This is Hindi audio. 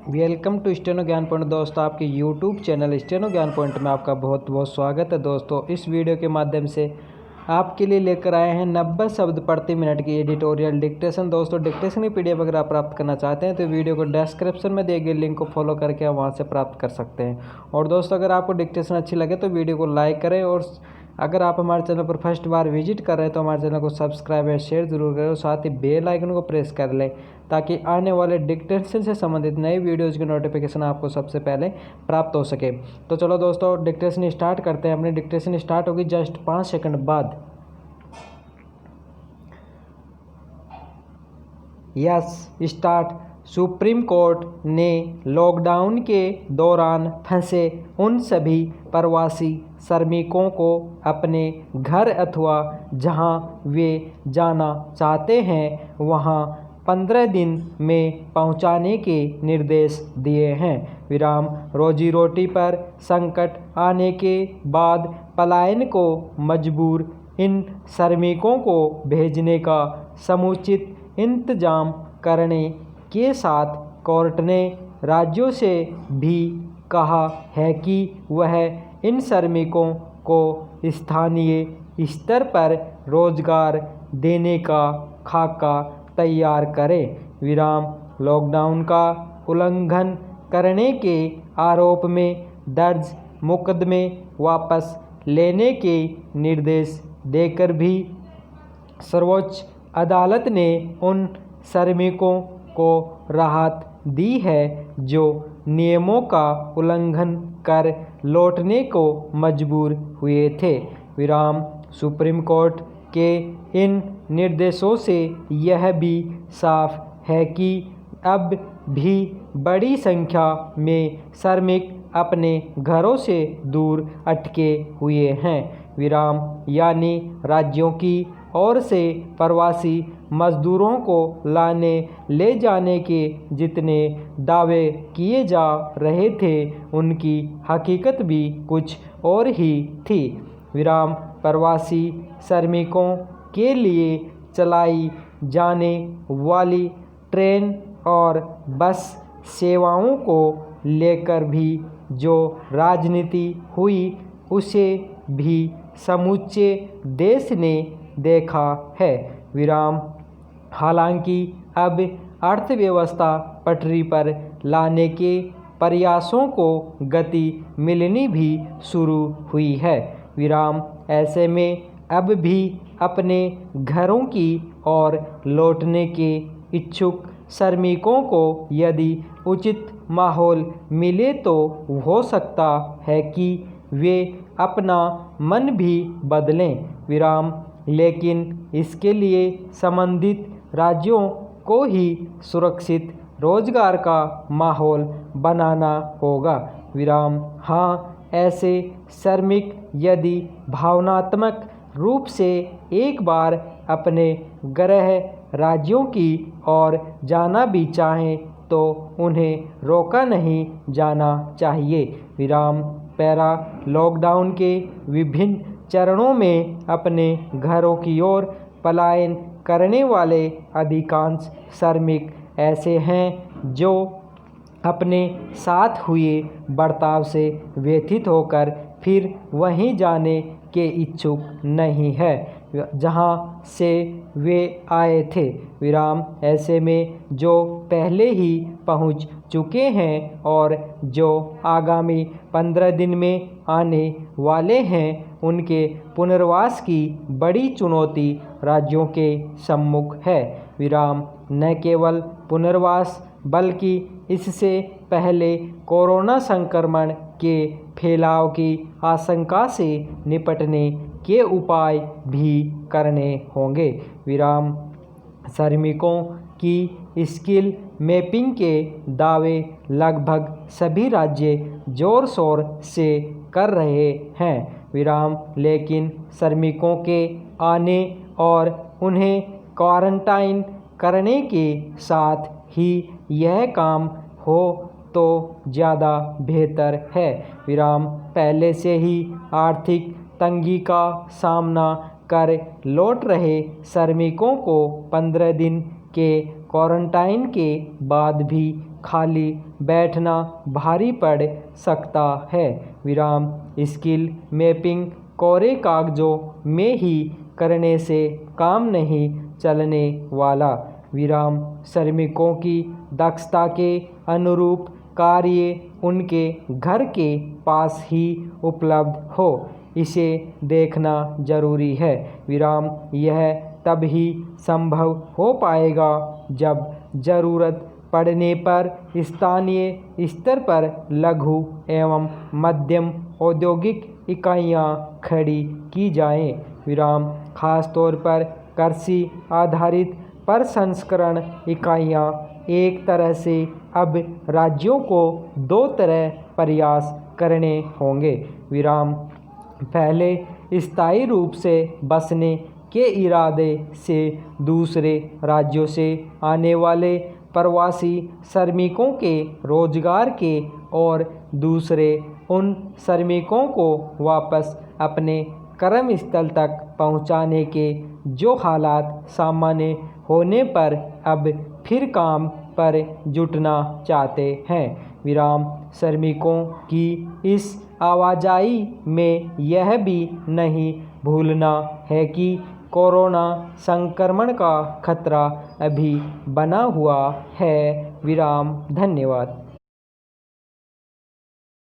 वेलकम टू स्टेनो ज्ञान पॉइंट दोस्तों, आपके यूट्यूब चैनल स्टेनो ज्ञान पॉइंट में आपका बहुत बहुत स्वागत है। दोस्तों, इस वीडियो के माध्यम से आपके लिए लेकर आए हैं 90 शब्द प्रति मिनट की एडिटोरियल डिक्टेशन। दोस्तों, डिक्टेशन की पीडीएफ अगर आप प्राप्त करना चाहते हैं तो वीडियो को डिस्क्रिप्शन में दिए गए लिंक को फॉलो करके आप वहां से प्राप्त कर सकते हैं। और दोस्तों, अगर आपको डिक्टेशन अच्छी लगे तो वीडियो को लाइक करें, और अगर आप हमारे चैनल पर फर्स्ट बार विजिट कर रहे हैं तो हमारे चैनल को सब्सक्राइब या शेयर जरूर करें, और साथ ही बेल आइकन को प्रेस कर लें ताकि आने वाले डिक्टेशन से संबंधित नई वीडियोज़ की नोटिफिकेशन आपको सबसे पहले प्राप्त हो सके। तो चलो दोस्तों, डिक्टेशन स्टार्ट करते हैं। अपनी डिक्टेशन स्टार्ट होगी जस्ट 5 सेकंड बाद। Yes, start. सुप्रीम कोर्ट ने लॉकडाउन के दौरान फंसे उन सभी प्रवासी श्रमिकों को अपने घर अथवा जहां वे जाना चाहते हैं वहां 15 दिन में पहुंचाने के निर्देश दिए हैं। विराम। रोजी रोटी पर संकट आने के बाद पलायन को मजबूर इन श्रमिकों को भेजने का समुचित इंतजाम करने के साथ कोर्ट ने राज्यों से भी कहा है कि वह इन श्रमिकों को स्थानीय स्तर पर रोजगार देने का खाका तैयार करें। विराम। लॉकडाउन का उल्लंघन करने के आरोप में दर्ज मुकदमे वापस लेने के निर्देश देकर भी सर्वोच्च अदालत ने उन श्रमिकों को राहत दी है जो नियमों का उल्लंघन कर लौटने को मजबूर हुए थे। विराम। सुप्रीम कोर्ट के इन निर्देशों से यह भी साफ है कि अब भी बड़ी संख्या में श्रमिक अपने घरों से दूर अटके हुए हैं। विराम। यानी राज्यों की ओर से प्रवासी मजदूरों को लाने ले जाने के जितने दावे किए जा रहे थे उनकी हकीकत भी कुछ और ही थी। विराम। प्रवासी श्रमिकों के लिए चलाई जाने वाली ट्रेन और बस सेवाओं को लेकर भी जो राजनीति हुई उसे भी समूचे देश ने देखा है। विराम। हालांकि अब अर्थव्यवस्था पटरी पर लाने के प्रयासों को गति मिलनी भी शुरू हुई है। विराम। ऐसे में अब भी अपने घरों की ओर लौटने के इच्छुक श्रमिकों को यदि उचित माहौल मिले तो हो सकता है कि वे अपना मन भी बदलें। विराम। लेकिन इसके लिए संबंधित राज्यों को ही सुरक्षित रोजगार का माहौल बनाना होगा। विराम। हाँ, ऐसे श्रमिक यदि भावनात्मक रूप से एक बार अपने गृह राज्यों की ओर जाना भी चाहें तो उन्हें रोका नहीं जाना चाहिए। विराम। पैरा। लॉकडाउन के विभिन्न चरणों में अपने घरों की ओर पलायन करने वाले अधिकांश श्रमिक ऐसे हैं जो अपने साथ हुए बर्ताव से व्यथित होकर फिर वहीं जाने के इच्छुक नहीं है जहां से वे आए थे। विराम। ऐसे में जो पहले ही पहुंच चुके हैं और जो आगामी 15 दिन में आने वाले हैं उनके पुनर्वास की बड़ी चुनौती राज्यों के सम्मुख है। विराम। न केवल पुनर्वास बल्कि इससे पहले कोरोना संक्रमण के फैलाव की आशंका से निपटने के उपाय भी करने होंगे। विराम। श्रमिकों की स्किल मैपिंग के दावे लगभग सभी राज्य जोर शोर से कर रहे हैं। विराम। लेकिन श्रमिकों के आने और उन्हें क्वारंटाइन करने के साथ ही यह काम हो तो ज़्यादा बेहतर है। विराम। पहले से ही आर्थिक तंगी का सामना कर लौट रहे श्रमिकों को 15 दिन के क्वारंटाइन के बाद भी खाली बैठना भारी पड़ सकता है। विराम स्किल मैपिंग कोरे कागजों में ही करने से काम नहीं चलने वाला। विराम श्रमिकों की दक्षता के अनुरूप कार्य उनके घर के पास ही उपलब्ध हो, इसे देखना जरूरी है। विराम यह तभी संभव हो पाएगा जब जरूरत पड़ने पर स्थानीय स्तर पर लघु एवं मध्यम औद्योगिक इकाइयां खड़ी की जाएं। विराम खासतौर पर कृषि आधारित प्रसंस्करण इकाइयां एक तरह से अब राज्यों को दो तरह प्रयास करने होंगे। विराम पहले स्थायी रूप से बसने के इरादे से दूसरे राज्यों से आने वाले प्रवासी श्रमिकों के रोजगार के और दूसरे उन श्रमिकों को वापस अपने कर्मस्थल तक पहुंचाने के जो हालात सामान्य होने पर अब फिर काम पर जुटना चाहते हैं। विराम श्रमिकों की इस आवाजाही में यह भी नहीं भूलना है कि कोरोना संक्रमण का खतरा अभी बना हुआ है। विराम धन्यवाद।